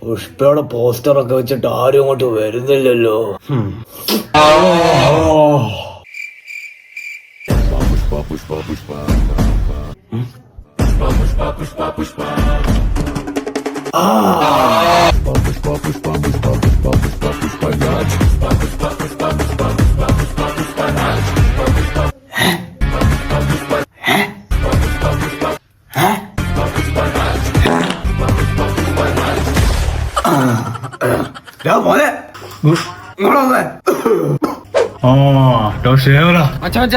പുഷ്പയുടെ പോസ്റ്ററൊക്കെ വെച്ചിട്ട് ആരും അങ്ങോട്ട് വരുന്നില്ലല്ലോ. മോനെ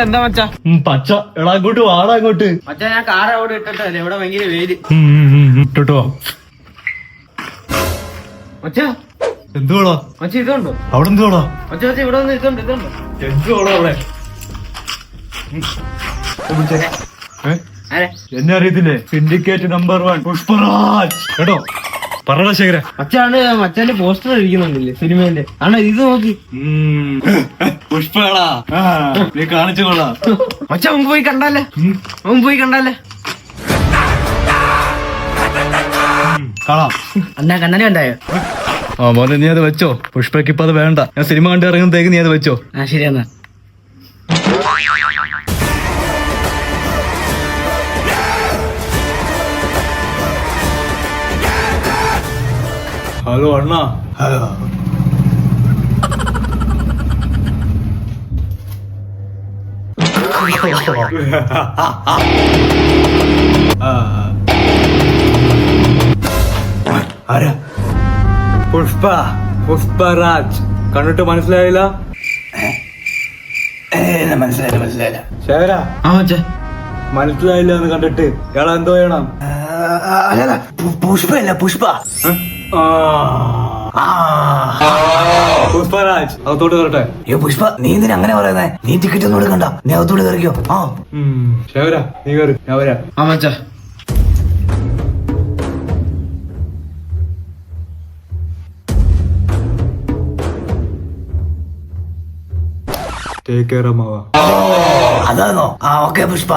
എന്താ മച്ചാ പച്ച എടാ അങ്ങോട്ട് വാടാ അങ്ങോട്ട്. മച്ചാ ഞാൻ കാർ അവിടെ ഇട്ടിട്ടല്ലേ, ഇവിടെ ഭയങ്കര വെയില്. ഇട്ടോ മച്ചാ എന്തുവാടാ മച്ച ഇതുണ്ടോ അവിടെ? എന്തുവാടാ മച്ച മച്ച ഇവിടെ വന്ന് ഇതുണ്ട് എന്തുവാടാ അവിടെ? എന്നെ അറിയത്തില്ലേ? സിൻഡിക്കേറ്റ് നമ്പർ 1 പുഷ്പരാജ് കേട്ടോ. പറടാ ശേഖര. മച്ചാണ് മച്ചാന്റെ പോസ്റ്റർ ഇരിക്കുന്നുണ്ടല്ലേ സിനിമേന്റെ. ആണോ ഇത് നോക്കി പുഷ്പടാ, നീ കാണിച്ചു കൊള്ളാം. മച്ച മുമ്പ് പോയി കണ്ടാലേ, മുമ്പ് പോയി കണ്ടാലേ. കാണാം. അന്നാ കണ്ണനെ കണ്ടായോ? മോനെ നീ അത് വെച്ചോ. പുഷ്പക്ക് ഇപ്പൊ അത് വേണ്ട. ഞാൻ സിനിമ കണ്ട് ഇറങ്ങുമ്പോഴത്തേക്ക് നീ അത് വെച്ചോ. ശരി എന്നാ. ഹലോ അണ്ണാ. ഹലോ. ആരാ? പുഷ്പരാജ്. കണ്ടിട്ട് മനസ്സിലായില്ല? മനസ്സിലായില്ല. ശേഖര മനസ്സിലായില്ല എന്ന് കണ്ടിട്ട് ഇയാളെ എന്തോ ചെയ്യണം? പുഷ്പല്ല പുഷ്പ. പുഷ്പരാജ് അകത്തോട്ട് കയറട്ടെ. പുഷ്പ, നീ എന്തിനാ അങ്ങനെ പറയുന്നേ? നീ ടിക്കറ്റ് ഒന്നും എടുക്കണ്ട, നീ അകത്തോട്ട് കയറിക്കോ. ശേഖര നീ കയറി, ഞാൻ വരാം. മച്ചാ ടേക്ക് കെയർ അമ്മാവ. അതാണോ? ഓക്കെ പുഷ്പ.